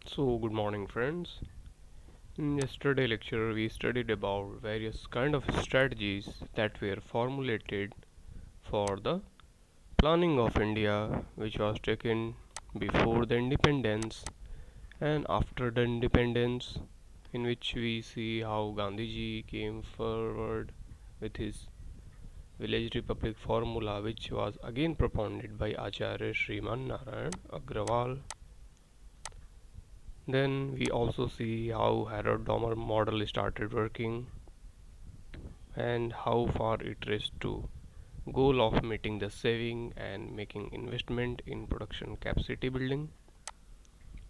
So good morning friends. In yesterday lecture we studied about various kind of strategies that were formulated for the planning of India which was taken before the independence and after the independence, in which we see how Gandhiji came forward with his village republic formula, which was again propounded by Acharya Sriman Narayan Agrawal. Then we also see how Harrod Domer model started working and how far it reached to goal of meeting the saving and making investment in production capacity building.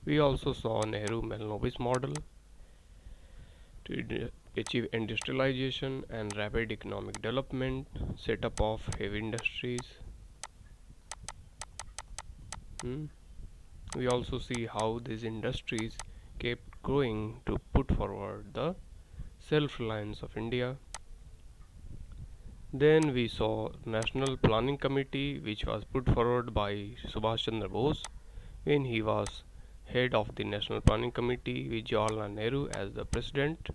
We also saw Nehru Malnobis model to achieve industrialization and rapid economic development, setup of heavy industries. Hmm. We also see how these industries kept growing to put forward the self-reliance of India. Then we saw National Planning Committee, which was put forward by Subhash Chandra Bose when he was head of the National Planning Committee with Jawaharlal Nehru as the president.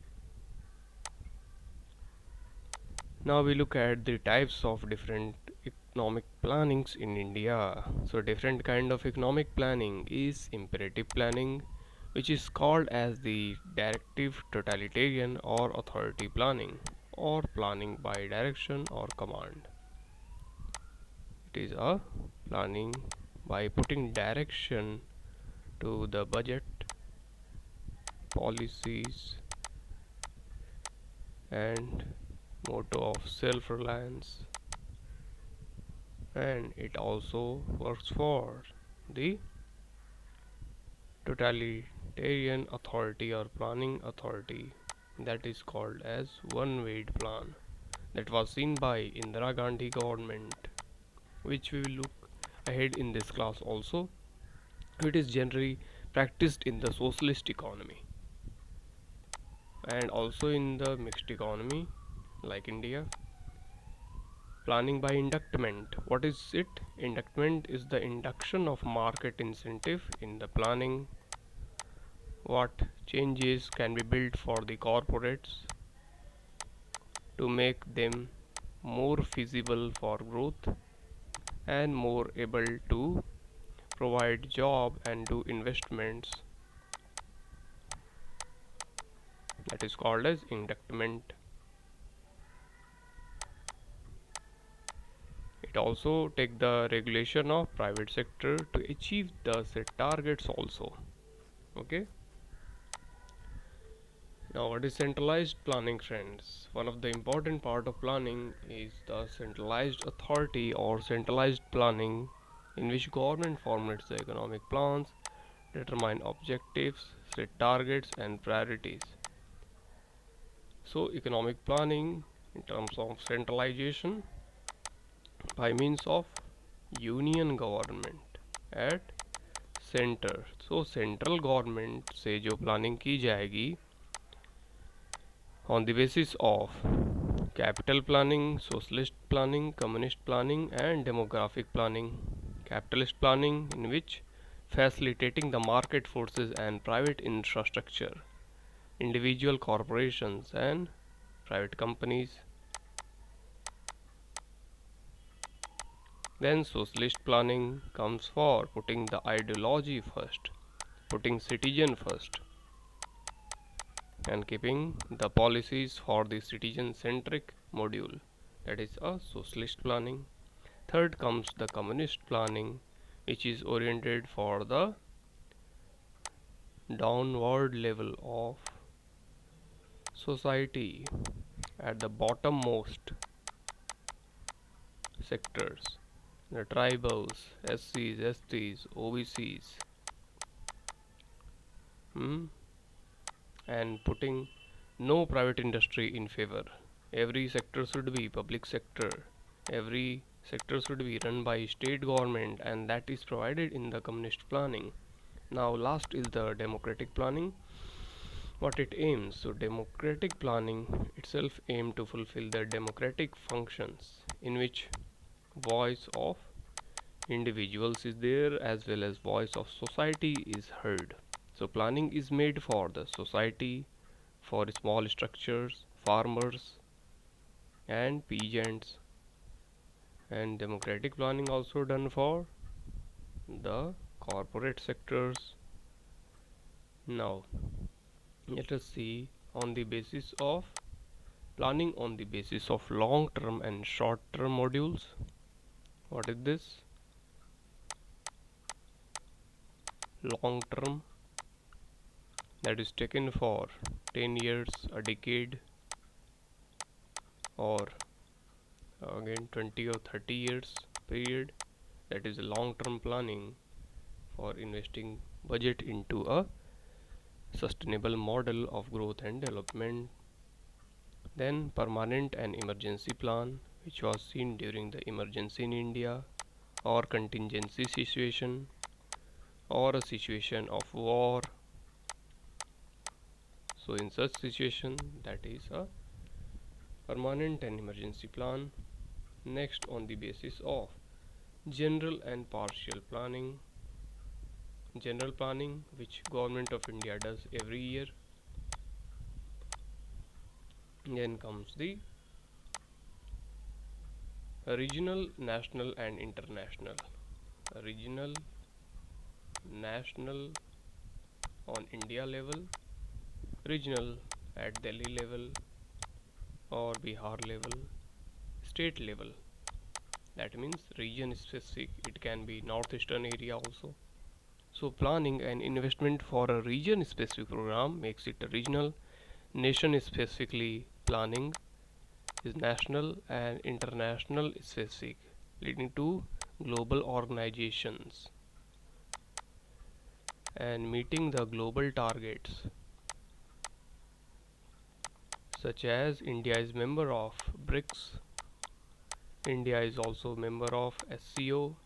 Now we look at the types of different economic plannings in India. So different kind of economic planning is imperative planning, which is called as the directive totalitarian or authority planning, or planning by direction or command. It is a planning by putting direction to the budget, policies, and motto of self-reliance, and it also works for the totalitarian authority or planning authority, that is called as one weight plan, that was seen by Indira Gandhi government, which we will look ahead in this class also. It is generally practiced in the socialist economy and also in the mixed economy like India. Planning by inductment. What is it? Inductment is the induction of market incentive in the planning. What changes can be built for the corporates to make them more feasible for growth and more able to provide job and do investments, that is called as inductment. It also take the regulation of private sector to achieve the set targets also. Okay. Now what is centralized planning friends? One of the important part of planning is the centralized authority or centralized planning, in which government formulates the economic plans, determine objectives, set targets and priorities. So economic planning in terms of centralization by means of union government at centre. So central government से जो planning की जाएगी on the basis of capital planning, socialist planning, communist planning and demographic planning. Capitalist planning, in which facilitating the market forces and private infrastructure, individual corporations and private companies. Then socialist planning comes for putting the ideology first, putting citizen first, and keeping the policies for the citizen centric module, that is a socialist planning. Third comes the communist planning, which is oriented for the downward level of society at the bottommost sectors, the tribals, SCs, STs, OBCs, and putting no private industry in favor. Every sector should be public sector. Every sector should be run by state government, and that is provided in the communist planning. Now last is the democratic planning. What it aims. So democratic planning itself aim to fulfill the democratic functions, in which voice of individuals is there as well as voice of society is heard. So planning is made for the society, for small structures, farmers and peasants, and democratic planning also done for the corporate sectors. Now let us see on the basis of planning on the basis of long term and short term modules. What is this? Long term, that is taken for 10 years, a decade, or again 20 or 30 years period. That is a long term planning for investing budget into a sustainable model of growth and development. Then permanent and emergency plan, which was seen during the emergency in India or contingency situation or a situation of war. So in such situation, that is a permanent and emergency plan. Next, on the basis of general and partial planning. General planning, which government of India does every year. Then comes the regional, national and international. Regional, national on India level, regional at Delhi level or Bihar level, state level. That means region specific, it can be northeastern area also. So planning and investment for a region specific program makes it a regional. Nation specifically planning is national, and international specific, leading to global organizations and meeting the global targets, such as India is member of BRICS. India is also member of SCO.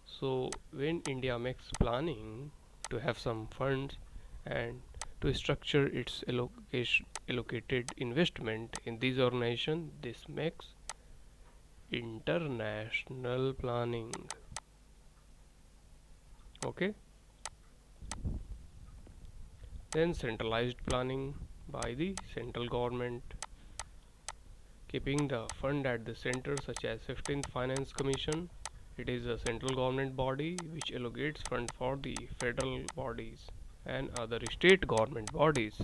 So when India makes planning to have some funds and to structure its allocated investment in these organizations, this makes international planning. Okay. Then centralized planning by the central government, keeping the fund at the center, such as 15th Finance Commission. It is a central government body which allocates fund for the federal bodies and other state government bodies.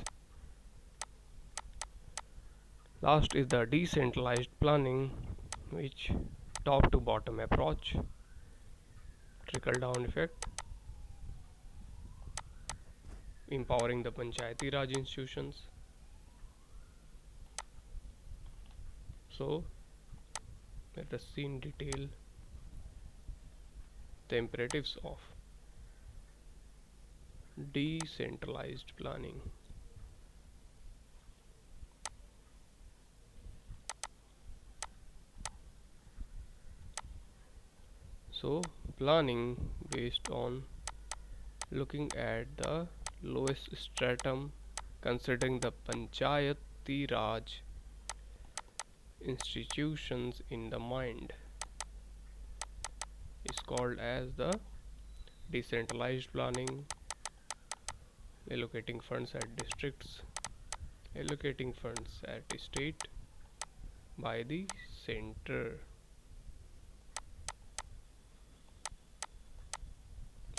Last is the decentralized planning, which top to bottom approach, trickle down effect, empowering the Panchayati Raj institutions. So let us see in detail the imperatives of decentralized planning. So planning based on looking at the lowest stratum, considering the Panchayati Raj institutions in the mind, is called as the decentralized planning. Allocating funds at districts, allocating funds at state by the center,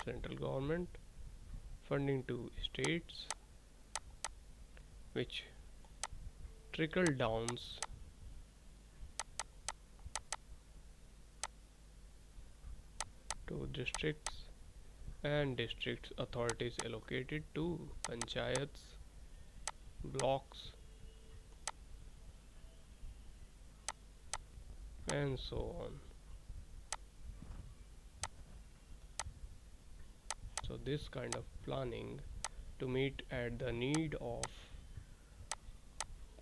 central government funding to states, which trickle downs to districts, and districts authorities allocated to panchayats, blocks, and so on. So this kind of planning to meet at the need of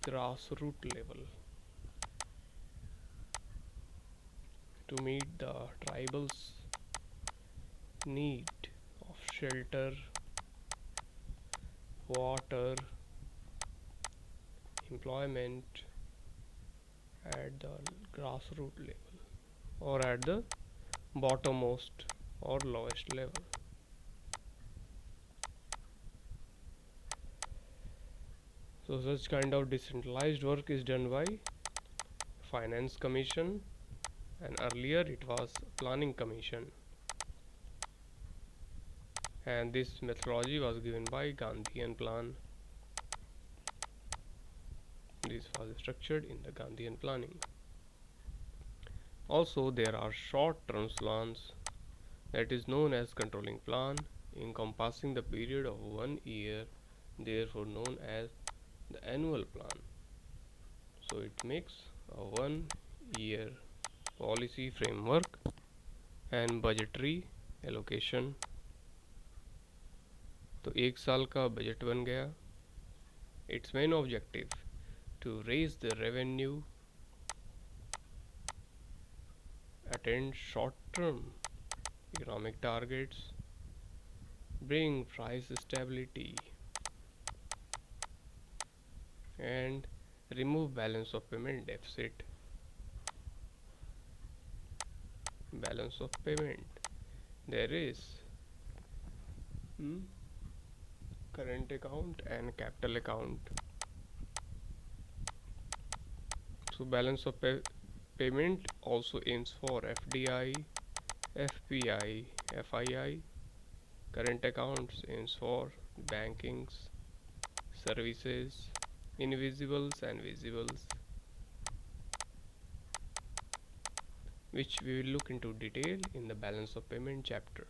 grassroots level, to meet the tribals need of shelter, water, employment at the grassroots level or at the bottommost or lowest level. So such kind of decentralized work is done by Finance Commission, and earlier it was Planning Commission, and this methodology was given by Gandhian Plan. This was structured in the Gandhian planning. Also there are short-term plans, that is known as controlling plan, encompassing the period of 1 year, therefore known as the annual plan. So it makes a 1 year policy framework and budgetary allocation. तो 1 साल का budget बन गया. Its main objective to raise the revenue, attain short-term economic targets, bring price stability, and remove balance of payment deficit. Balance of payment, there is current account and capital account. So balance of payment also aims for FDI, FPI, FII. Current accounts aims for bankings, services, invisibles and visibles, which we will look into detail in the balance of payment chapter.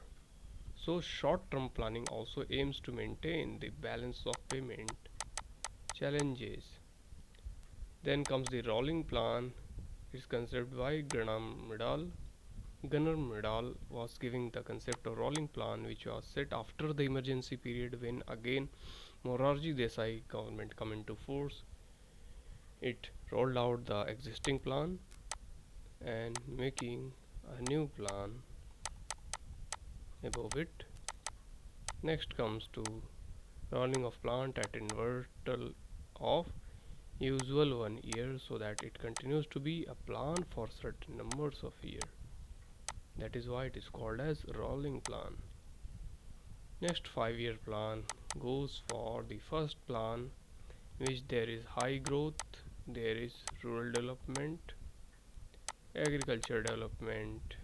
So short-term planning also aims to maintain the balance of payment challenges. Then comes the rolling plan. It's conceived by Gunnar Myrdal. Gunnar Myrdal was giving the concept of rolling plan, which was set after the emergency period when again Morarji Desai government come into force. It rolled out the existing plan and making a new plan above it. Next comes to rolling of plant at interval of usual 1 year, so that it continues to be a plan for certain numbers of years. That is why it is called as rolling plan. Next 5-year plan goes for the first plan, which there is high growth, there is rural development, agriculture development,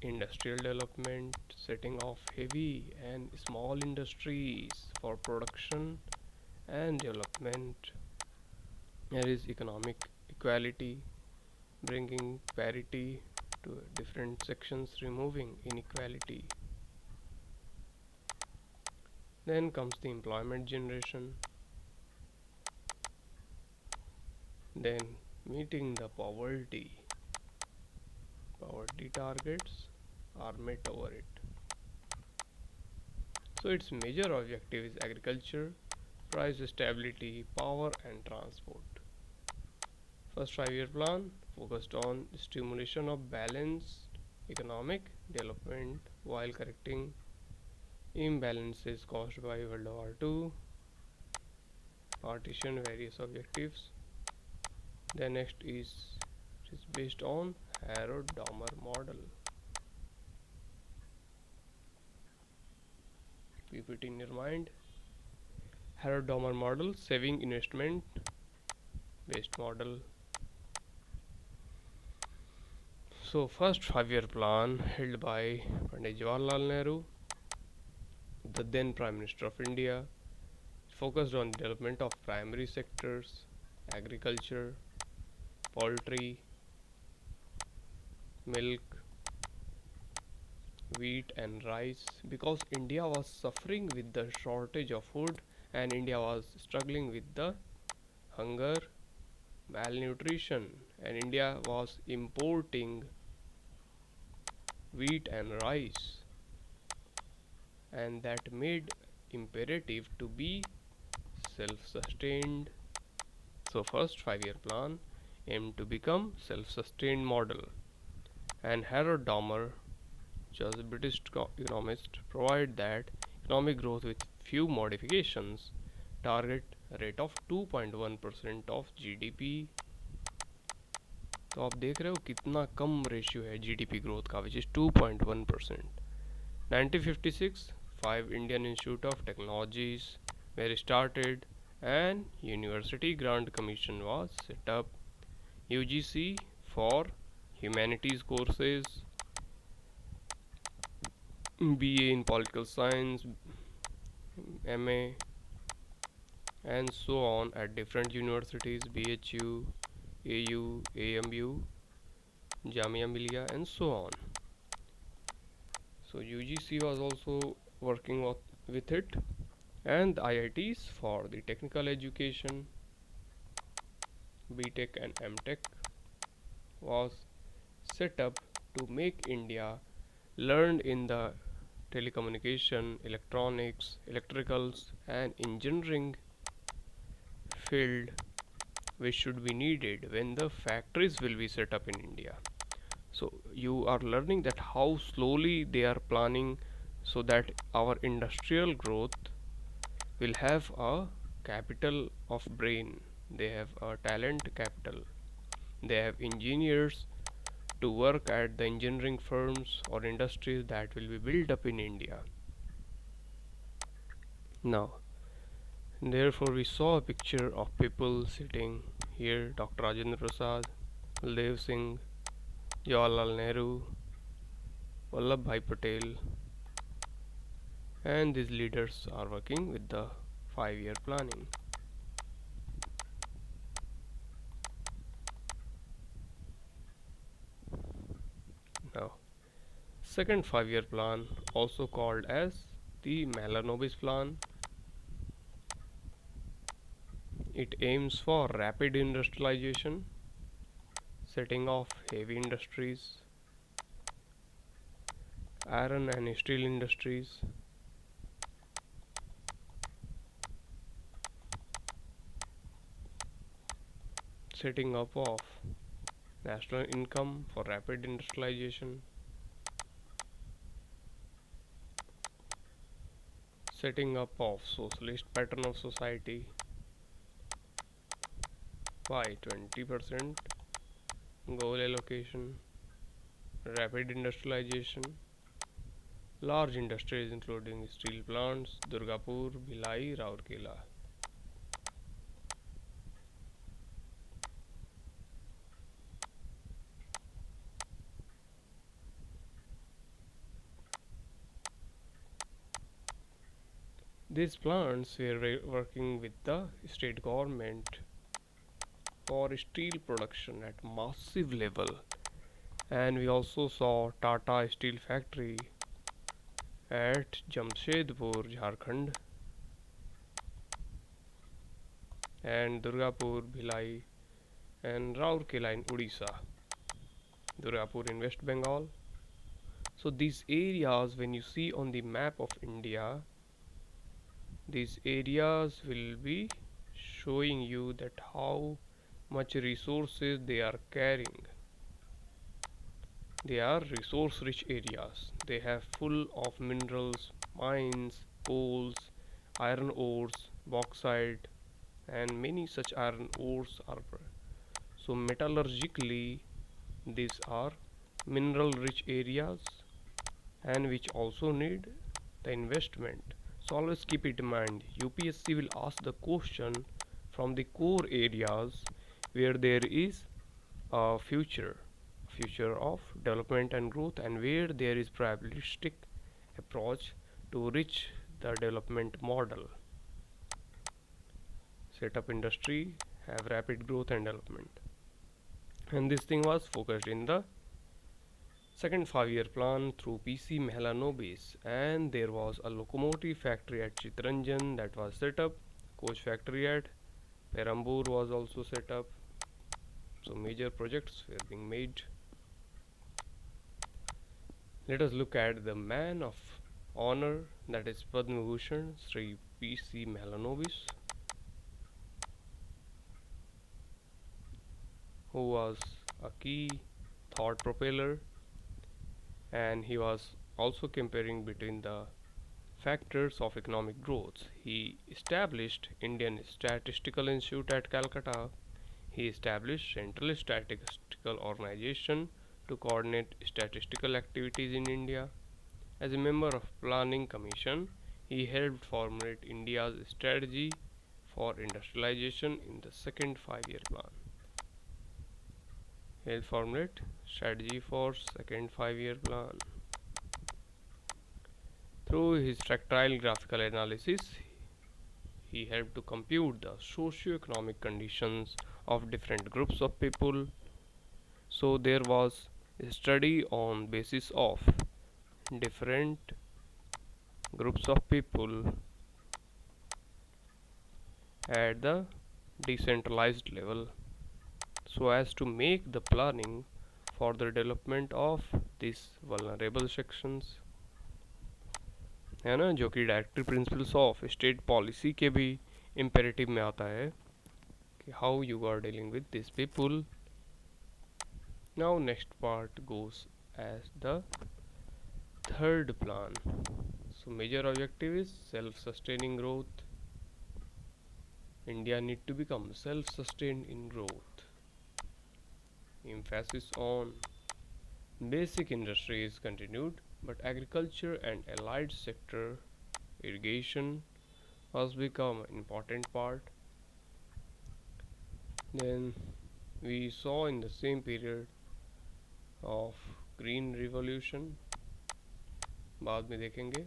industrial development, setting of heavy and small industries for production and development. There is economic equality, bringing parity to different sections, removing inequality. Then comes the employment generation, then meeting the poverty targets are met over it. So its major objective is agriculture, price stability, power and transport. First 5-year plan focused on stimulation of balanced economic development while correcting imbalances caused by World War II, partition various objectives. The next is based on Harrod-Domar model. Keep it in your mind. Harrod-Domar model, saving investment based model. So first 5-year plan held by Pandit Jawaharlal Nehru, the then Prime Minister of India, focused on development of primary sectors, agriculture, poultry, milk, wheat and rice, because India was suffering with the shortage of food and India was struggling with the hunger, malnutrition, and India was importing wheat and rice, and that made imperative to be self-sustained. So first 5-year plan aimed to become self-sustained model, and Harrod-Domar, which was a British economist, provided that economic growth with few modifications, target rate of 2.1% of GDP. तो आप देख रहे हो कितना कम ratio है GDP growth का, which is 2.1%. 1956, 5 Indian Institute of Technologies were started and University Grant Commission was set up. UGC for humanities courses, BA in political science, MA, and so on at different universities, BHU, AU, AMU, Jamia Millia, and so on. So UGC was also working with it, and the IITs for the technical education, BTech and MTech, was set up to make India learn in the telecommunication, electronics, electricals, and engineering field, which should be needed when the factories will be set up in India. So you are learning that how slowly they are planning so that our industrial growth will have a capital of brain. They have a talent capital. They have engineers to work at the engineering firms or industries that will be built up in India. Now, therefore, we saw a picture of people sitting here: Dr. Rajendra Prasad, Baldev Singh, Jawaharlal Nehru, Vallabhbhai Patel, and these leaders are working with the 5-year planning. Now, second 5-year plan, also called as the Mahalanobis plan, it aims for rapid industrialization, setting off heavy industries, iron and steel industries, setting up of national income for rapid industrialization, setting up of socialist pattern of society by 20% goal allocation, rapid industrialization, large industries including steel plants, Durgapur, Bhilai, Rourkela. These plants were working with the state government for steel production at massive level, and we also saw Tata Steel Factory at Jamshedpur, Jharkhand, and Durgapur, Bhilai, and Rourkela in Odisha, Durgapur in West Bengal. So these areas, when you see on the map of India, these areas will be showing you that how much resources they are carrying. They are resource rich areas. They have full of minerals, mines, coals, iron ores, bauxite, and many such iron ores are so metallurgically these are mineral rich areas, and which also need the investment. So always keep it in mind, UPSC will ask the question from the core areas where there is a future of development and growth, and where there is probabilistic approach to reach the development model. Set up industry, have rapid growth and development. And this thing was focused in the second 5-year plan through PC Mahalanobis, and there was a locomotive factory at Chitranjan that was set up, coach factory at Perambur was also set up. So major projects were being made. Let us look at the man of honor, that is Padma Bhushan Sri PC Mahalanobis, who was a key thought propeller, and he was also comparing between the factors of economic growth. He established Indian Statistical Institute at Calcutta. He established Central Statistical Organization to coordinate statistical activities in India. As a member of Planning Commission, he helped formulate India's strategy for industrialization in the second 5-year plan. He'll formulate strategy for second 5-year plan. Through his tactile graphical analysis, he helped to compute the socio-economic conditions of different groups of people. So there was a study on basis of different groups of people at the decentralized level, so as to make the planning for the development of these vulnerable sections, है ना, जो कि directive principles of state policy के भी imperative में आता है कि how you are dealing with this people. Now next part goes as the third plan. So major objective is self-sustaining growth. India need to become self-sustained in growth. Emphasis on basic industry is continued, but agriculture and allied sector, irrigation, has become an important part. Then we saw in the same period of green revolution, बाद में देखेंगे.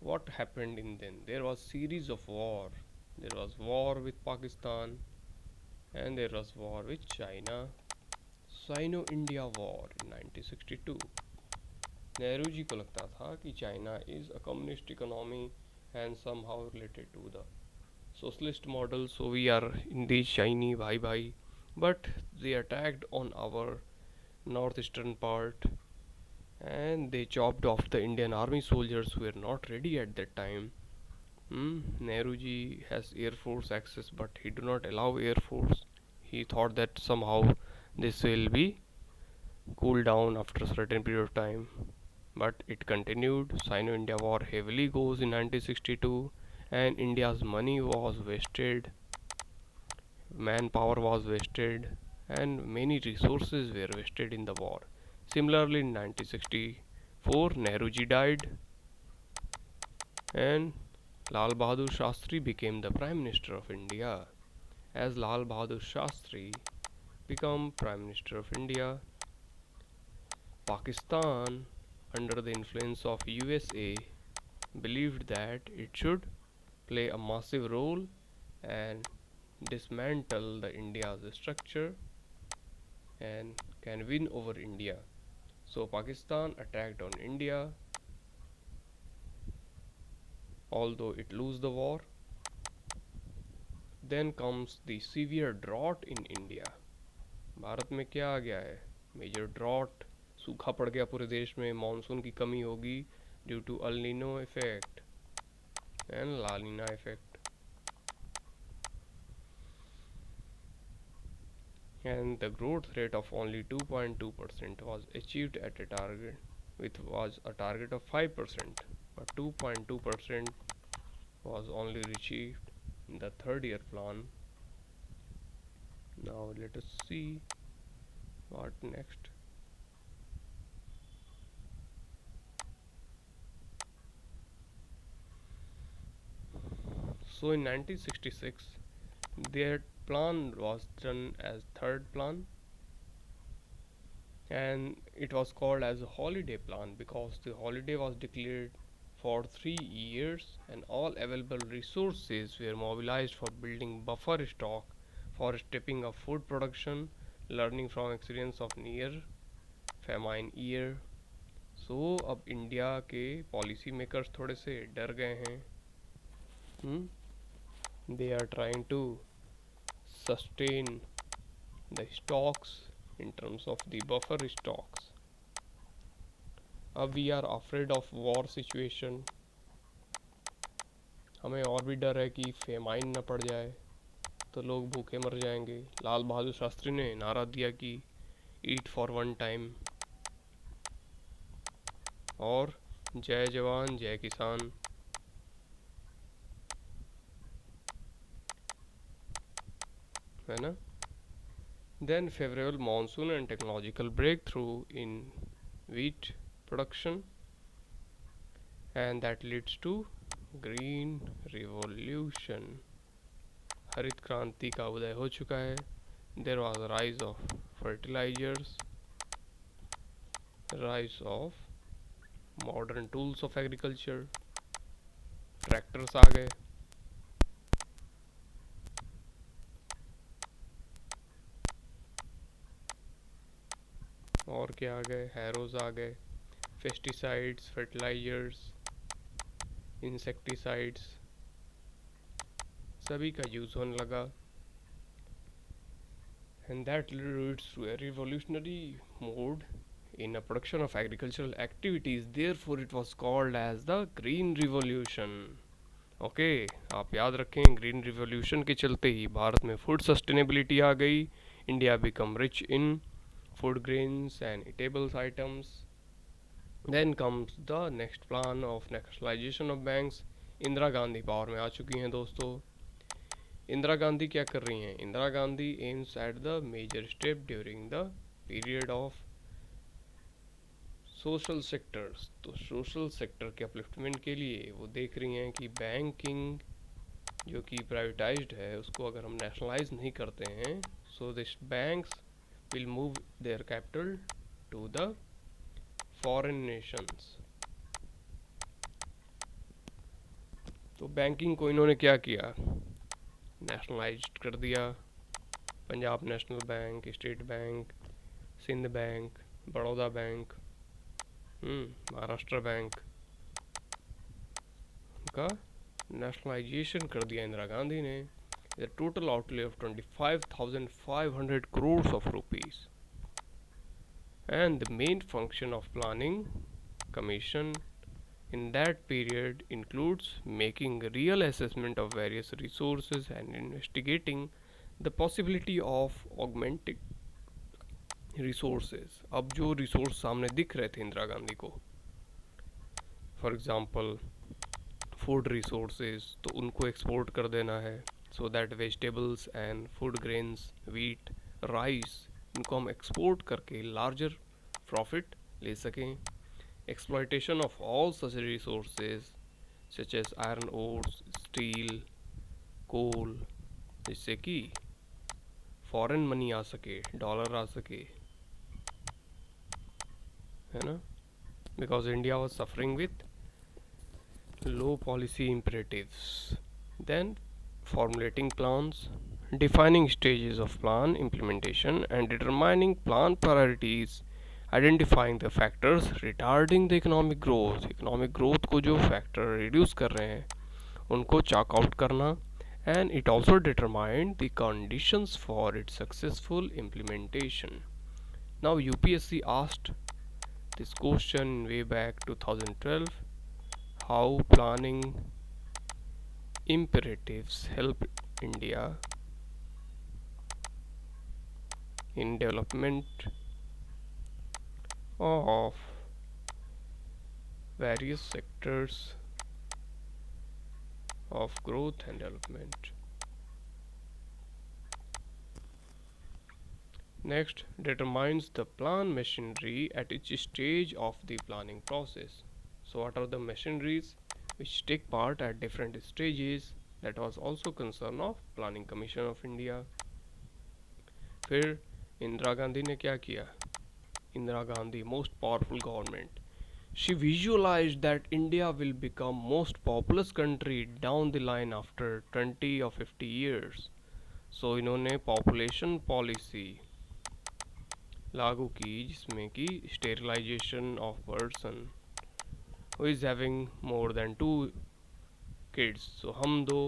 What happened in then? There was series of war. There was war with Pakistan and there was war with China. Sino-India War in 1962. Nehru ji को लगता था कि China is a communist economy and somehow related to the socialist model, so we are in the Chinese bye, but they attacked on our northeastern part and they chopped off the Indian army soldiers who were not ready at that time. Nehru ji has air force access, but he do not allow air force. He thought that somehow this will be cool down after a certain period of time, but it continued. Sino-India War heavily goes in 1962 and India's money was wasted, manpower was wasted and many resources were wasted in the war. Similarly in 1964 Nehru ji died and Lal Bahadur Shastri became the Prime Minister of India. As Lal Bahadur Shastri became Prime Minister of India, Pakistan, under the influence of USA, believed that it should play a massive role and dismantle the India's structure and can win over India. So Pakistan attacked on India, although it lose the war. Then comes the severe drought in India. Bharat में क्या आ गया है? Major drought, सूखा पड़ गया पूरे देश में, मानसून की कमी होगी due to El Nino effect and La Nina effect. And the growth rate of only 2.2% was achieved at a target, which was a target of 5%, but 2.2% was only achieved in the third year plan. Now let us see what next. So in 1966 their plan was done as third plan and it was called as a holiday plan because the holiday was declared for 3 years and all available resources were mobilized for building buffer stock for stepping up food production, learning from experience of near famine year. So अब India के policy makers थोड़े से डर गए हैं. They are trying to sustain the stocks in terms of the buffer stocks. अब we are afraid of war situation. हमें और भी डर है कि फेमाइन न पड़ जाए तो लोग भूखे मर जाएंगे. लाल बहादुर शास्त्री ने नारा दिया कि ईट फॉर वन टाइम और जय जवान जय किसान. है ना. Then favorable monsoon and technological breakthrough in wheat production, and that leads to green revolution. हरित क्रांति का उदय हो चुका है. There was a rise of fertilizers, rise of modern tools of agriculture, tractors आ गए. और क्या आ गए? हैरोज आ गए. पेस्टिसाइड्स, फर्टिलाइजर्स, इंसेक्टिसाइड्स सभी का यूज़ होने लगा. And that leads to a revolutionary mode in a production of agricultural activities. Therefore, it was called as the Green Revolution. Okay, आप याद रखें, ग्रीन रिवॉल्यूशन के चलते ही भारत में फूड सस्टेनेबिलिटी आ गई. India become rich in food grains and eatables items. Then comes the next plan of nationalization of banks. Indira Gandhi power में आ चुकी हैं दोस्तों. इंदिरा गांधी क्या कर रही हैं? Indira Gandhi aims at the major step during the period of social sectors. तो सोशल सेक्टर के अपलिफ्टमेंट के लिए वो देख रही हैं कि बैंकिंग जो कि प्राइवेटाइज्ड है उसको अगर हम नेशनलाइज नहीं करते हैं, so this banks will move their capital to the foreign nations. तो बैंकिंग को इन्होंने क्या किया? नेशनलाइज्ड कर दिया. Punjab national bank, state bank, Sindh bank, Baroda bank, Maharashtra bank का नेशनलाइजेशन कर दिया इंदिरा गांधी ने. The total outlay of 25,500 crores of rupees. And the main function of planning commission in that period includes making a real assessment of various resources and investigating the possibility of augmenting resources. अब जो resource सामने दिख रहे थे इंदिरा गांधी को, for example food resources, तो उनको export कर देना है. So that vegetables and food grains, wheat, rice, इनको हम एक्सपोर्ट करके लार्जर प्रॉफिट ले सकें. Exploitation of all such resources such as iron ores, steel, coal, जिससे कि फॉरेन मनी आ सके, डॉलर आ सके, है ना. Because India was suffering with low policy imperatives. Then formulating plans, defining stages of plan implementation and determining plan priorities, identifying the factors retarding the economic growth. economic growth को जो factor reduce कर रहे हैं उनको chalk out करना. And it also determined the conditions for its successful implementation. Now UPSC asked this question way back 2012, how planning imperatives help India in development of various sectors of growth and development. Next, determines the plan machinery at each stage of the planning process. So what are the machineries which take part at different stages? That was also concern of Planning Commission of India. फिर इंदिरा गांधी ने क्या किया? Indira Gandhi, most powerful government, she visualized that India will become most populous country down the line after 20 or 50 years. So इन्होंने population policy लागू की जिसमें कि sterilization of person who is having more than 2 kids. So हम दो,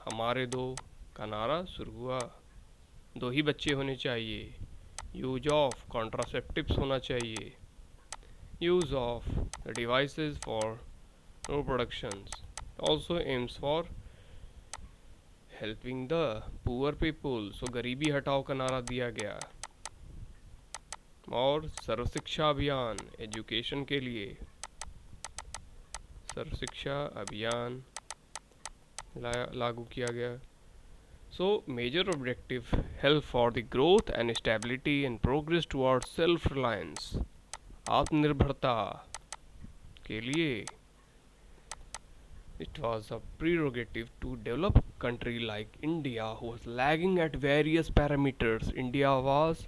हमारे दो का नारा शुरू हुआ. 2 ही बच्चे होने चाहिए. यूज ऑफ कॉन्ट्रासेप्टिव्स होना चाहिए. Use of the devices for reproductions. Also aims for helping the poor people. So गरीबी हटाओ का नारा दिया गया. और सर्व शिक्षा अभियान, एजुकेशन के लिए सर्व शिक्षा अभियान लागू किया गया. So major objective, help for the growth and stability and progress toward self reliance, आत्मनिर्भरता के लिए It was a prerogative to develop country like India who was lagging at various parameters. India was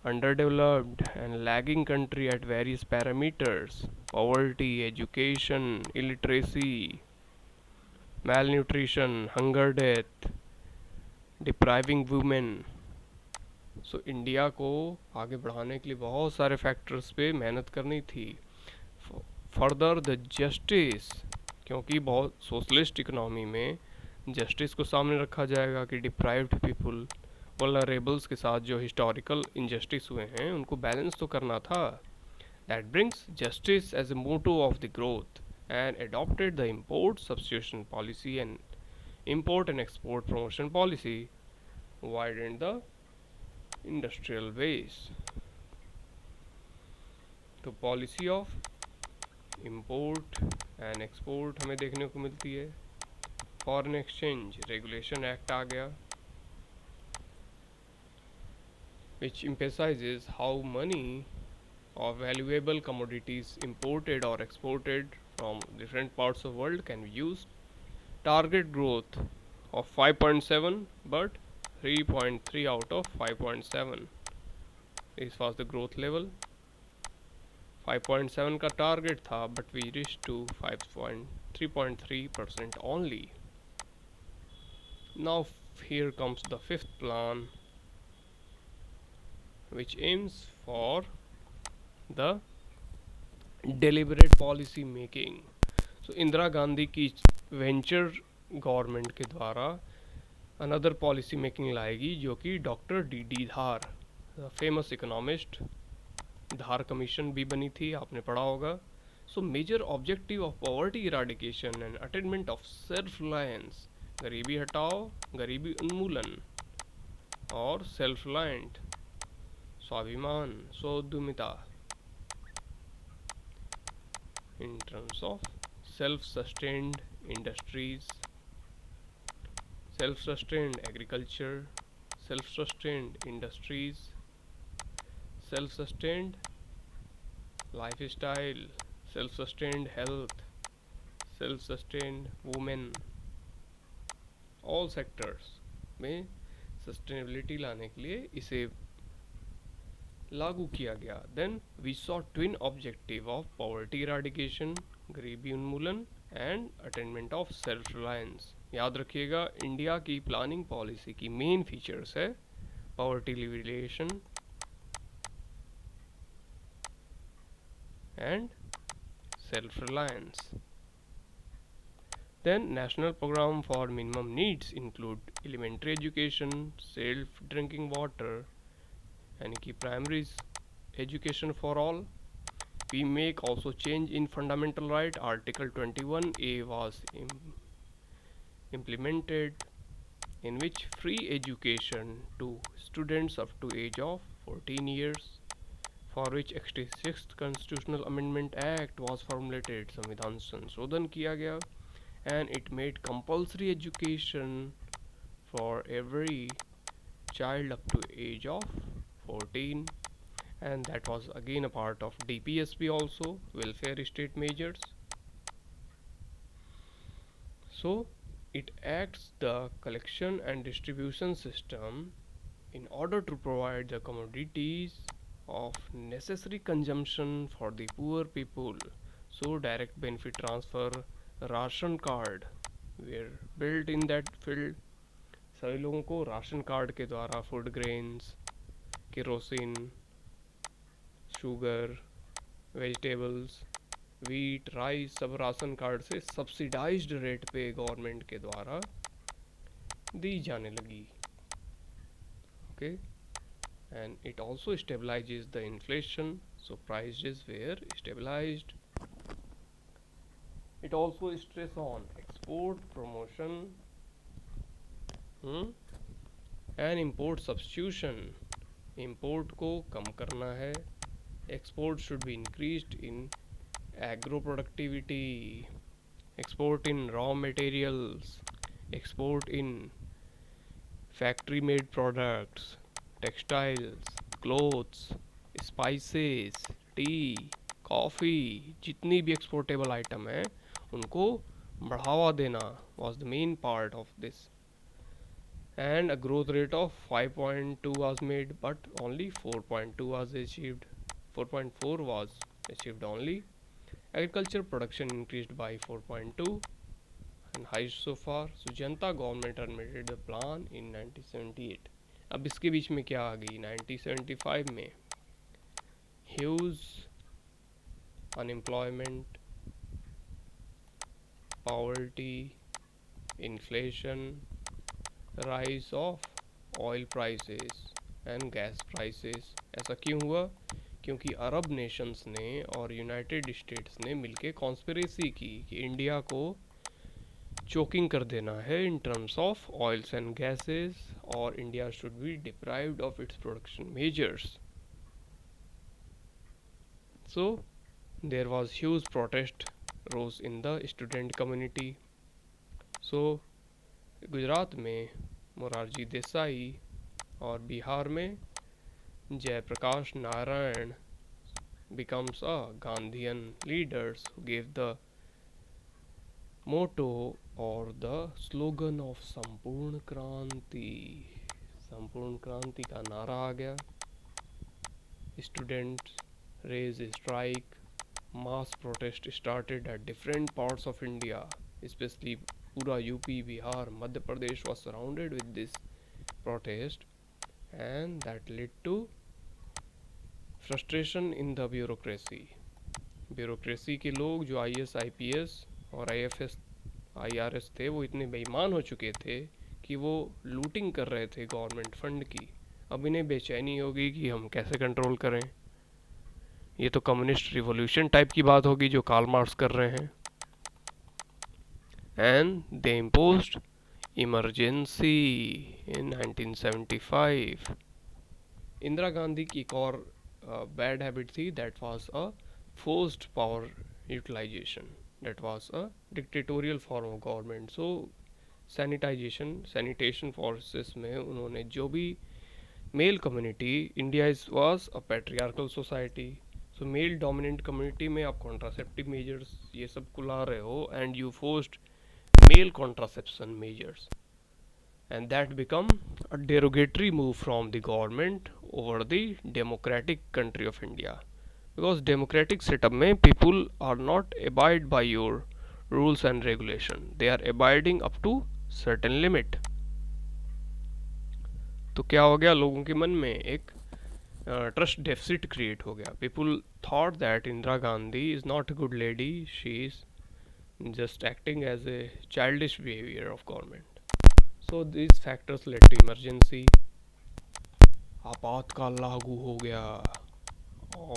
underdeveloped and lagging country at various parameters: poverty, education, illiteracy, malnutrition, hunger death, depriving women. So India को आगे बढ़ाने के लिए बहुत सारे factors पे मेहनत करनी थी. फर्दर द जस्टिस, क्योंकि बहुत सोशलिस्ट इकोनॉमी में जस्टिस को सामने रखा जाएगा कि डिप्राइव्ड पीपल, वल्नरेबल्स के साथ जो हिस्टोरिकल इनजस्टिस हुए हैं उनको बैलेंस तो करना था. That brings justice as a motto of the growth and adopted the import substitution policy and import and export promotion policy, widened the industrial base. तो policy of import and export हमें देखने को मिलती है. Foreign exchange regulation act आ गया, which emphasizes how money of valuable commodities imported or exported from different parts of the world can be used. Target growth of 5.7 but 3.3 out of 5.7. This was the growth level. 5.7 का target था but we reached to 3.3% only. Now here comes the fifth plan, which aims for the deliberate policy making. So Indira Gandhi की venture government के द्वारा another policy making लाएगी जो कि doctor D Dhar, famous economist, Dhar commission भी बनी थी, आपने पढ़ा होगा. So major objective of poverty eradication and attainment of self reliance, गरीबी हटाओ, गरीबी उन्मूलन और सेल्फ रिलायंट, स्वाभिमान, स्वोद्यमिता, in terms of self-sustained industries, self-sustained agriculture, self-sustained industries, self-sustained lifestyle, self-sustained health, self-sustained women. all sectors में सस्टेनेबिलिटी लाने के लिए इसे लागू किया गया. Then we saw twin objective of poverty eradication, गरीबी उन्मूलन and attainment of self reliance. याद रखिएगा इंडिया की प्लानिंग पॉलिसी की मेन फीचर्स है poverty alleviation and self reliance. Then national program for minimum needs include elementary education, safe drinking water, यानी कि primary education for all. We make also change in fundamental right. Article 21A was implemented, in which free education to students up to age of 14 years, for which 66th Constitutional Amendment Act was formulated. संविधान संशोधन किया गया. And it made compulsory education for every child up to age of 14, and that was again a part of DPSP also, welfare state measures. So it acts the collection and distribution system in order to provide the commodities of necessary consumption for the poor people. So direct benefit transfer, ration card were built in that field. सभी लोगों को ration card के द्वारा food grains, kerosene, sugar, vegetables, wheat, rice सब ration card से subsidized rate पे government के द्वारा दी जाने लगी. Okay, and it also stabilizes the inflation, so prices were stabilized. It also stress on export promotion and import substitution. Import को कम करना है. Export should be increased in agro productivity, export in raw materials, export in factory made products, textiles, clothes, spices, tea, coffee, जितनी भी exportable item है उनको बढ़ावा देना was the main part of this, and a growth rate of 5.2 was made, but only 4.2 was achieved. 4.4 was achieved only. Agriculture production increased by 4.2 and highest so far. So Janata government terminated the plan in 1978. अब इसके बीच में क्या आ गई 1975 में? Huge unemployment, poverty, inflation, rise of oil prices and gas prices. ऐसा क्यों हुआ? क्योंकि अरब नेशंस ने और यूनाइटेड स्टेट्स ने मिलकर कॉन्स्पिरेसी की कि इंडिया को चोकिंग कर देना है in terms of oils and gases, और India should be deprived of its production measures. So there was huge protest rose in the student community. So Gujarat में मोरारजी देसाई और बिहार में Jayaprakash Narayan becomes a Gandhian leaders who gave the motto or the slogan of संपूर्ण क्रांति. संपूर्ण क्रांति का नारा आ गया. Students raised a strike. Mass protest started at different parts of India, especially पूरा UP, Bihar, Madhya Pradesh was surrounded with this protest, and that led to frustration in the bureaucracy. Bureaucracy के लोग जो आईएएस, आईपीएस और आईएफएस, आईआरएस थे, वो इतने बेईमान हो चुके थे कि वो लूटिंग कर रहे थे गवर्नमेंट फंड की. अब इन्हें बेचैनी होगी कि हम कैसे कंट्रोल करें. ये तो कम्युनिस्ट रिवॉल्यूशन टाइप की बात होगी जो कार्ल मार्क्स कर रहे हैं. And they imposed emergency in 1975. Indira Gandhi की एक और बैड हैबिट थी, that was a forced power utilization. That was a dictatorial form of government. So sanitation forces में उन्होंने जो भी male community, India was a patriarchal society, so male dominant community में आप कॉन्ट्रासेप्टिव मेजर्स ये सब को ला रहे हो, and you forced male contraception measures, and that become a derogatory move from the government over the democratic country of India, because democratic setup में people are not abide by your rules and regulation, they are abiding up to certain limit. तो क्या हो गया, लोगों के मन में एक ट्रस्ट डेफिसिट क्रिएट हो गया. People thought that Indira Gandhi is not a good lady, she is just acting as a childish behaviour of government. So these factors led to emergency. आपातकाल लागू हो गया.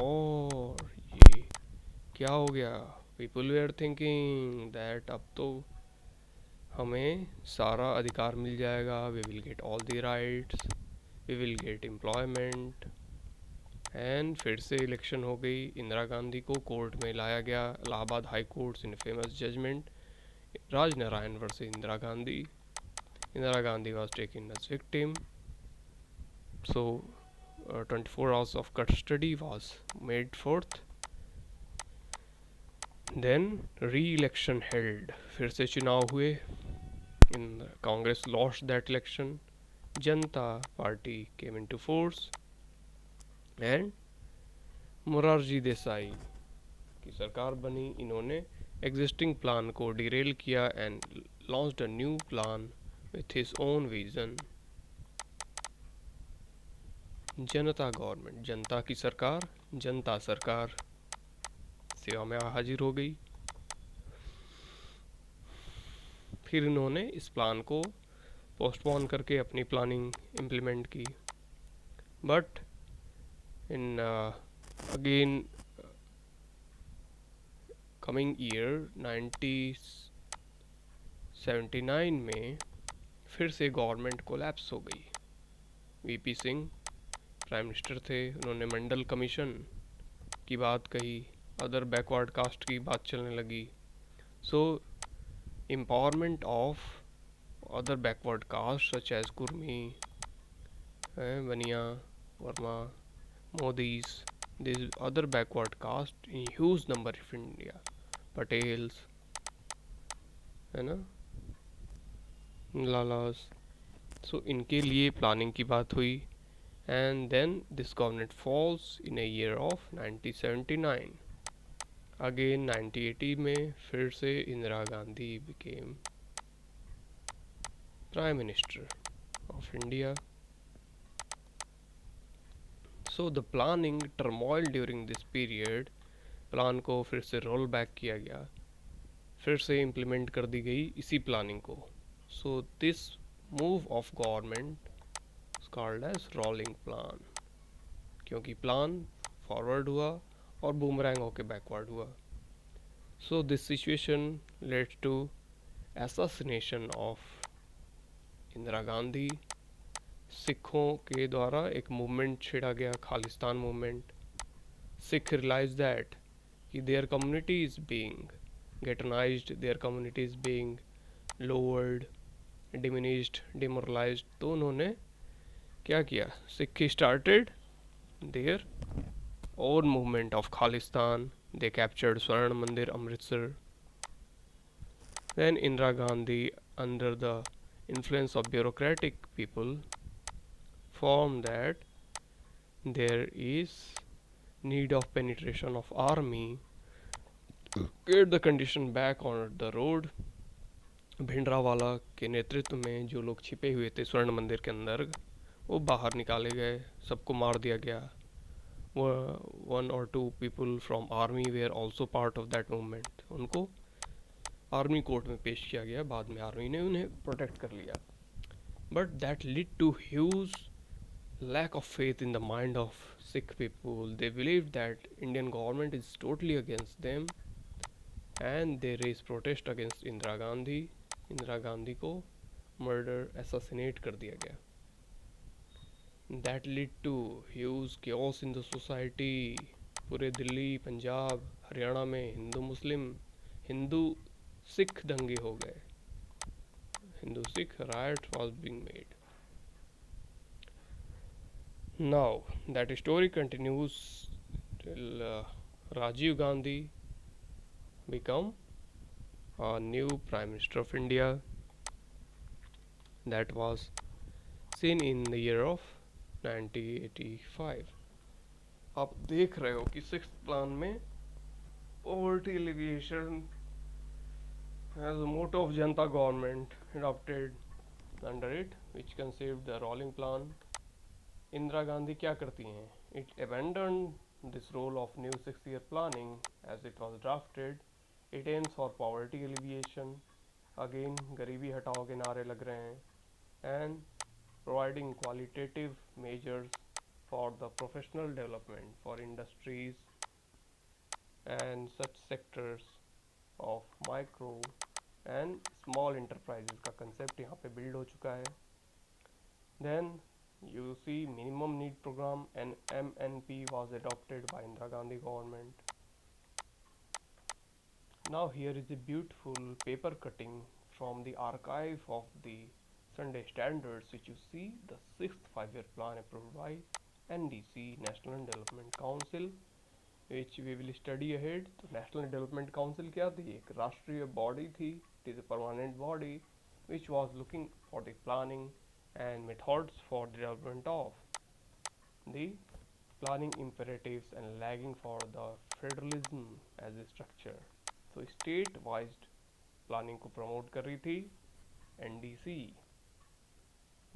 और ये क्या हो गया, people were thinking that अब तो हमें सारा अधिकार मिल जाएगा, we will get all the rights, we will get employment. And फिर से इलेक्शन हो गई. इंदिरा गांधी को कोर्ट में लाया गया, Allahabad high court in famous judgement Rajnarayan versus Indira Gandhi. Indira Gandhi was taken as victim. So 24 hours of custody was made forth. Then re-election held. फिर से चुनाव हुए. In Congress lost that election. Janata Party came into force. And Morarji Desai की सरकार बनी. इन्होंने existing plan को derail किया and launched a new plan with his own vision. Janata government, जनता की सरकार, जनता सरकार सेवा में हाजिर हो गई. फिर इन्होंने इस प्लान को पोस्टपोन करके अपनी प्लानिंग इम्प्लीमेंट की. But in again coming year 1979 में फिर से गवर्नमेंट कोलैप्स हो गई. वीपी सिंह प्राइम मिनिस्टर थे. उन्होंने मंडल कमीशन की बात कही, अदर बैकवर्ड कास्ट की बात चलने लगी. So empowerment of other backward caste such as Kurmi, Bania, Verma, Modis, this other backward caste in huge number of India, Patels, है ना, लालास। सो इनके लिए प्लानिंग की बात हुई। And then this government falls in a year of 1979। Again 1980 में फिर से Indira Gandhi became prime minister of India. So the planning turmoil during this period, plan को फिर से रोल बैक किया गया, फिर से इम्प्लीमेंट कर दी गई इसी प्लानिंग को। So this move of government called as rolling plan, क्योंकि प्लान फॉरवर्ड हुआ और बूमरैंग होके बैकवर्ड हुआ। So this situation led to assassination of Indira Gandhi. सिखों के द्वारा एक मूवमेंट छेड़ा गया, Khalistan movement. Sikh realized that their community is being ghettoized, their community is being lowered, diminished, demoralized. तो उन्होंने क्या किया? Sikh started their own movement of Khalistan. They captured Swarn Mandir, Amritsar. Then Indira Gandhi, under the influence of bureaucratic people, formed that there is need of penetration of army, get the condition back on the road. Bhindranwale के नेतृत्व में जो लोग छिपे हुए थे स्वर्ण मंदिर के अंदर, वो बाहर निकाले गए, सबको मार दिया गया। वन और two people from army were also part of that movement. उनको आर्मी कोर्ट में पेश किया गया, बाद में आर्मी ने उन्हें प्रोटेक्ट कर लिया। But that lead to huge lack of faith in the mind of Sikh people. They believed that Indian government is totally against them, and they raised protest against Indira Gandhi. Indira Gandhi को murder, assassinate कर दिया गया। That lead to huge chaos in the society. पूरे दिल्ली, पंजाब, हरियाणा में हिंदू सिख दंगे हो गए। Hindu Sikh right was being made. Now that story continues till Rajiv Gandhi become a new Prime Minister of India. That was seen in the year of 1985. आप देख रहे हो कि सिक्स्थ प्लान में poverty alleviation as a motto of Janata government adopted under it, which conceived the rolling plan. Indira Gandhi क्या करती हैं? It abandoned this role of new 6-year planning as it was drafted. It aims for poverty alleviation. Again गरीबी हटाओ के नारे लग रहे हैं। And providing qualitative measures for the professional development for industries and such sectors of micro and small enterprises का concept यहाँ पे build हो चुका है। Then you see minimum need program and MNP was adopted by Indira Gandhi government. Now here is a beautiful paper cutting from the archive of the Sunday Standards, which you see the 6th 5-year plan approved by NDC, National Development Council, which we will study ahead. तो National Development Council क्या थी? एक राष्ट्रीय body थी, it is a permanent body which was looking for the planning and methods for development of the planning imperatives and lagging for the federalism as a structure. So state wise planning को promote कर रही थी NDC,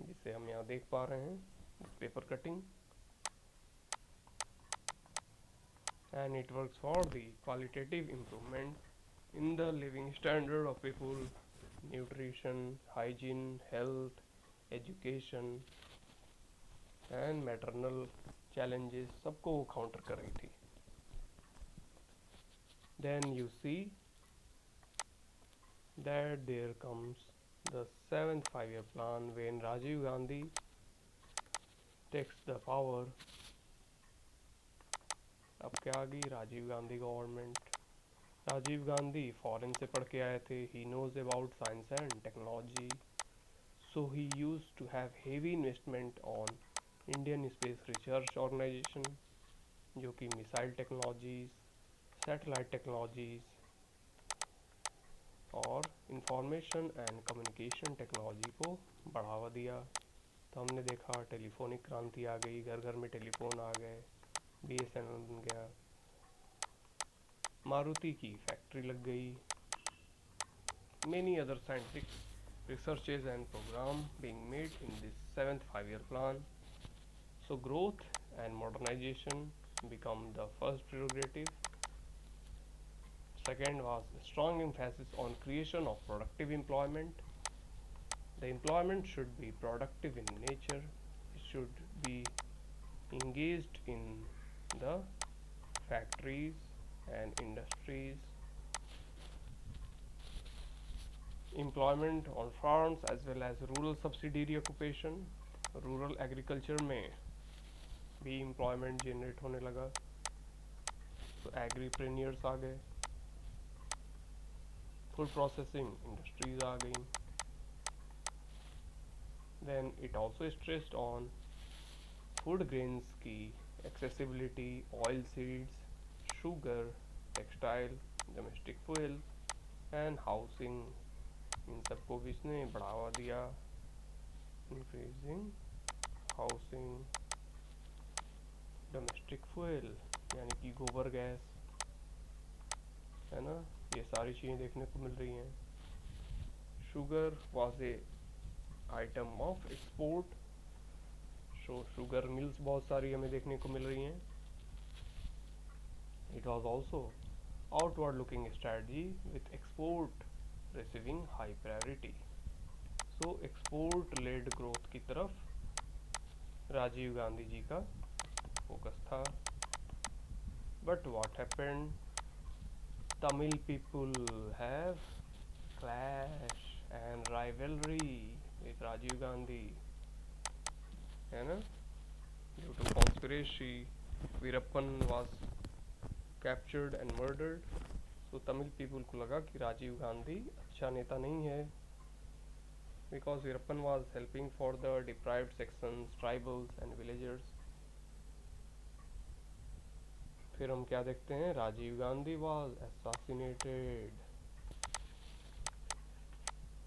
जिसे हम यहाँ देख पा रहे हैं paper cutting. And it works for the qualitative improvement in the living standard of people, nutrition, hygiene, health, education and maternal challenges, सबको वो काउंटर कर रही थी। Then you see that there comes the 7th 5-year plan when Rajiv Gandhi takes the power. अब क्या आ गई? Rajiv Gandhi government. Rajiv Gandhi foreign से पढ़ के आए थे, he knows about science and technology, so he used to have heavy investment on Indian Space Research Organization, जो कि मिसाइल टेक्नोलॉजीज, सैटेलाइट टेक्नोलॉजीज और इंफॉर्मेशन एंड कम्युनिकेशन टेक्नोलॉजी को बढ़ावा दिया। तो हमने देखा टेलीफोनिक क्रांति आ गई, घर घर में टेलीफोन आ गए, BSNL बन गया, मारुति की फैक्ट्री लग गई, many other scientific researches and program being made in this 7th 5-year plan. So growth and modernization become the first prerogative. Second was strong emphasis on creation of productive employment. The employment should be productive in nature. It should be engaged in the factories and industries. Employment on farms as well as rural subsidiary occupation. Rural agriculture में भी employment generate होने लगा, तो एग्रीप्रेन्योर्स आ गए, food processing industries आ गई. Then it also stressed on food grains की accessibility, oil seeds, sugar, textile, domestic fuel and housing. इन सबको भी इसने बढ़ावा दिया. इंक्रीजिंग हाउसिंग, डोमेस्टिक फ्यूल यानी कि गोबर गैस, है ना, ये सारी चीज़ें देखने को मिल रही हैं. Sugar was a item of export, so sugar mills बहुत सारी हमें देखने को मिल रही हैं. It was also outward looking strategy with export receiving high priority. So export led growth की तरफ राजीव गांधी जी का फोकस था. But what happened, Tamil people have clash and rivalry with Rajiv Gandhi, है ना. Due to conspiracy Veerappan was captured and murdered. तो Tamil people को लगा कि राजीव गांधी अच्छा नेता नहीं है, because Veerappan was helping for the deprived sections, tribals and villagers. फिर हम क्या देखते हैं, Rajiv Gandhi was assassinated.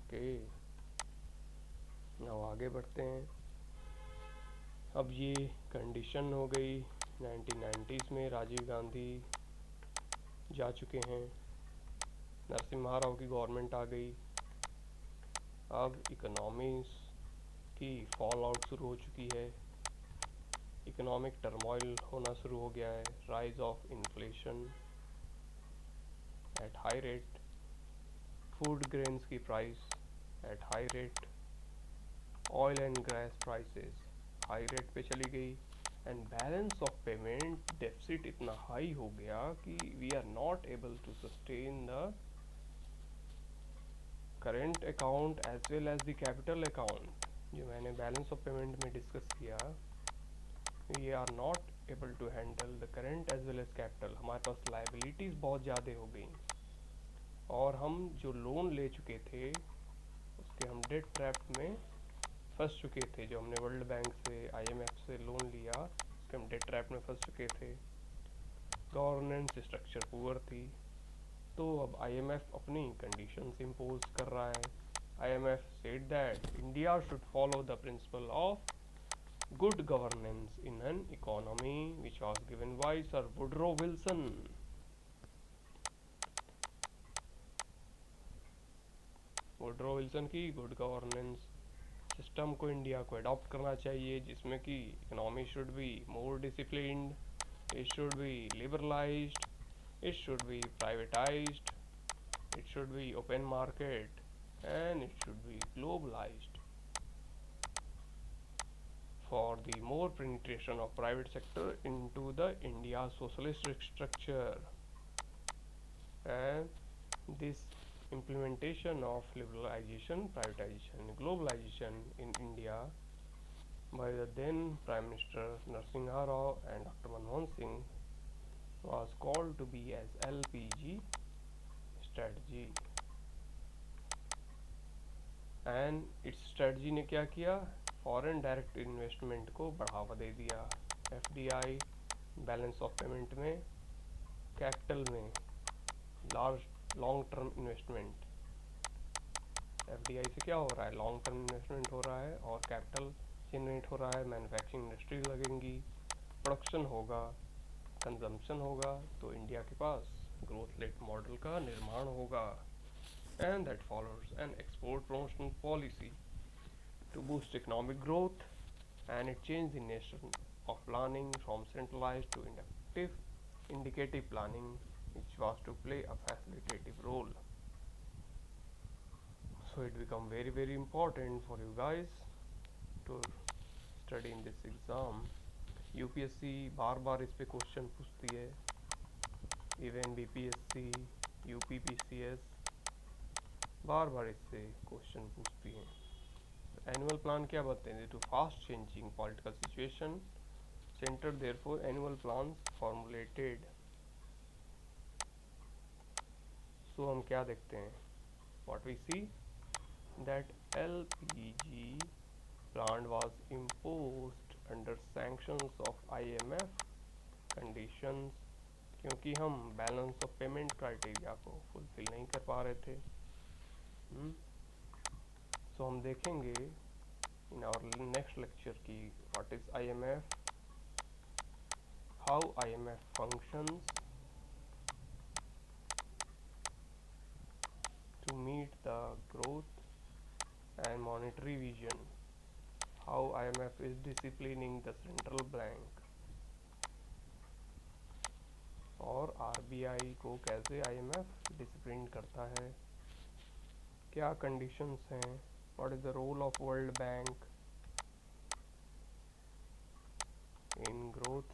Okay, अब आगे बढ़ते हैं. अब ये कंडीशन हो गई, 1990s में राजीव गांधी जा चुके हैं, नरसिम्हा राव की गवर्नमेंट आ गई. अब इकोनॉमीज की फॉल आउट शुरू हो चुकी है, इकोनॉमिक टर्मोइल होना शुरू हो गया है. Rise of inflation at high rate, food grains की price at high rate, oil and gas prices high rate पे चली गई, and balance of payment deficit इतना हाई हो गया कि we are not able to sustain the current account as well as the capital account. जो मैंने balance of payment में डिस्कस किया, we are not able to handle the current as well as capital. हमारे पास liabilities बहुत ज़्यादा हो गई, और हम जो लोन ले चुके थे उसके हम डेट ट्रैप में फंस चुके थे. जो हमने वर्ल्ड बैंक से, IMF से लोन लिया, उसके हम डेट ट्रैप में फंस चुके थे. गवर्नेंस स्ट्रक्चर पुअर थी. तो अब IMF अपनी कंडीशंस इम्पोज कर रहा है. IMF said that India should follow the principle of good governance in an economy, which was given by Sir Woodrow Wilson. Woodrow Wilson की गुड गवर्नेंस सिस्टम को India को अडॉप्ट करना चाहिए, जिसमें कि economy should be more disciplined, it should be liberalised, it should be privatized, it should be open market, and it should be globalized. For the more penetration of private sector into the India socialist structure, and this implementation of liberalization, privatization, and globalization in India by the then Prime Minister Narasimha Rao and Dr. Manmohan Singh was called to be as LPG strategy. And its strategy ने क्या किया, foreign direct investment को बढ़ावा दे दिया. FDI, balance of payment में, capital में, large long term investment, FDI से क्या हो रहा है, लॉन्ग टर्म इन्वेस्टमेंट हो रहा है और कैपिटल जनरेट हो रहा है, मैन्युफैक्चरिंग इंडस्ट्री लगेंगी, प्रोडक्शन होगा, कंजम्पशन होगा, तो इंडिया के पास ग्रोथ लेट मॉडल का निर्माण होगा। And that follows an export promotional policy to boost economic growth, and it changed the nature of planning from centralized to inductive indicative planning, which was to play a facilitative role. So it become very important for you guys to study in this exam. UPSC बार बार इस पे question पूछती है, even BPSC, UPPCS बार बार इससे question पूछती हैं। एनुअल प्लान क्या बताते हैं, to fast changing political situation center, therefore annual plan formulated. So हम क्या देखते हैं, what we see that LPG plant was imposed under sanctions of IMF conditions, क्योंकि हम बैलेंस ऑफ पेमेंट क्राइटेरिया को फुलफिल नहीं कर पा रहे थे। सो हम देखेंगे इन आवर नेक्स्ट लेक्चर की what is IMF, how IMF functions to meet the growth and monetary vision, how IMF is disciplining the central bank, और RBI को कैसे IMF डिसिप्लिन करता है, क्या कंडीशंस हैं, what is the role of World Bank in growth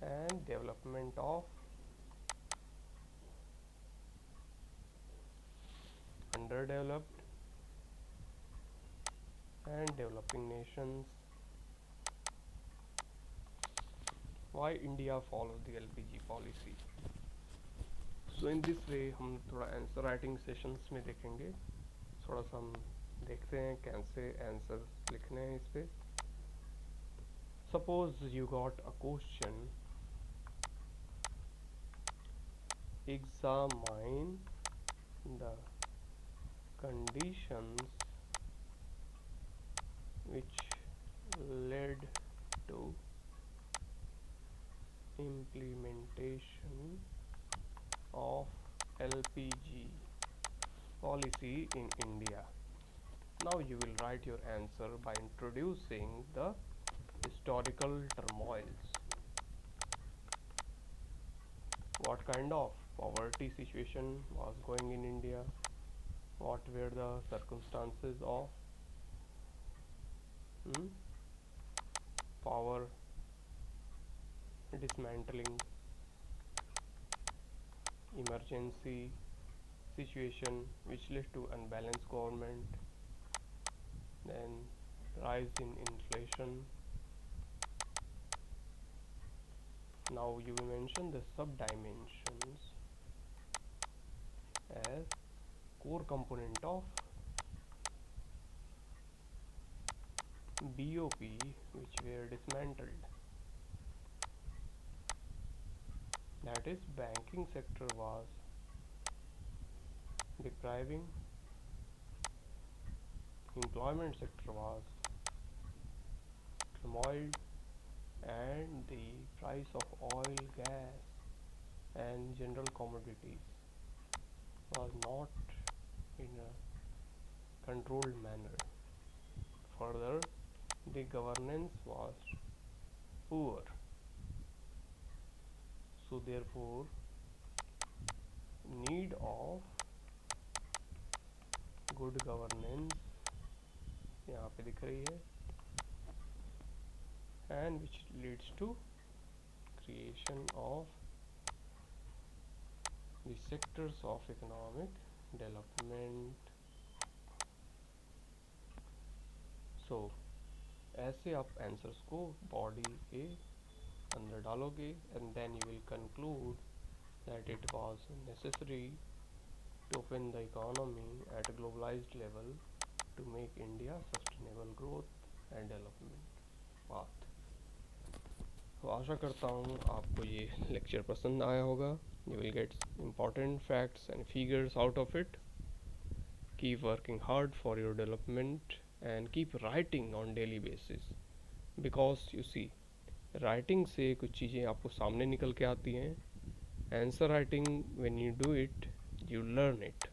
and development of underdeveloped and developing nations, why India follows the LPG policy. So in this way हम थोड़ा answer writing sessions में देखेंगे, थोड़ा सा हम देखते हैं कैसे आंसर लिखने हैं इस पे। Suppose you got a question, examine the conditions which led to implementation of LPG policy in India. Now you will write your answer by introducing the historical turmoils. What kind of poverty situation was going in India? What were the circumstances of power dismantling, emergency situation which led to unbalanced government, then rise in inflation. Now you will mention the sub-dimensions as core component of BOP which were dismantled. That is, banking sector was depriving, employment sector was turmoiled, and the price of oil, gas and general commodities was not in a controlled manner. Further, the governance was poor. So therefore, need of good governance यहाँ पे दिख रही है, and which leads to creation of the sectors of economic development. So ऐसे आप answers को body के अंदर डालोगे, and then you will conclude that it was necessary to open the economy at a globalized level to make India sustainable growth and development path. तो आशा करता हूँ आपको ये लेक्चर पसंद आया होगा. You will get important facts and figures out of it. keep working hard for your development and keep writing on daily basis, because you see writing से कुछ चीज़ें आपको सामने निकल के आती हैं. Answer writing, when you do it you learn it.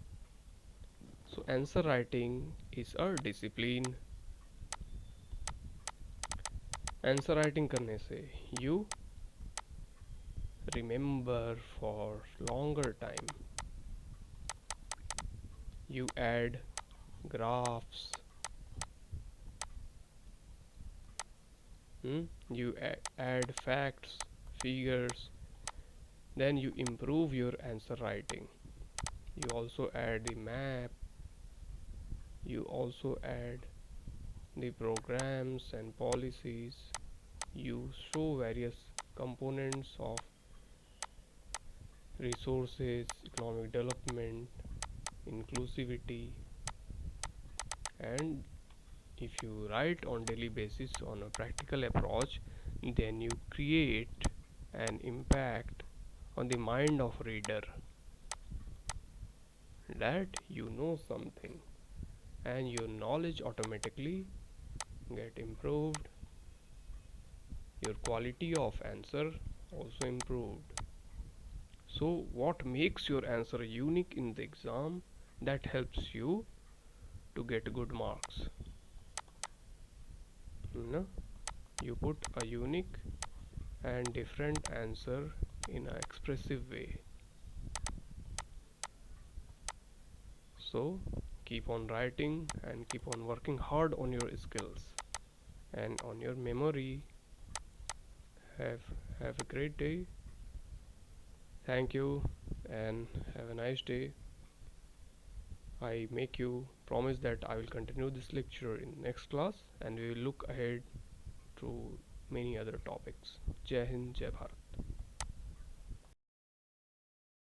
So answer writing is a discipline. Answer writing करने से you remember for longer time. You add graphs. You add facts, figures. Then you improve your answer writing. You also add the map. You also add the programs and policies. You show various components of resources, economic development, inclusivity, and if you write on daily basis on a practical approach, then you create an impact on the mind of reader, that you know something, and your knowledge automatically get improved, your quality of answer also improved. So what makes your answer unique in the exam? That helps you to get good marks. No? You put a unique and different answer in an expressive way. So keep on writing and keep on working hard on your skills and on your memory. Have a great day. Thank you and have a nice day. I make you promise that I will continue this lecture in next class, and we will look ahead to many other topics. Jai Hind, Jai Bharat.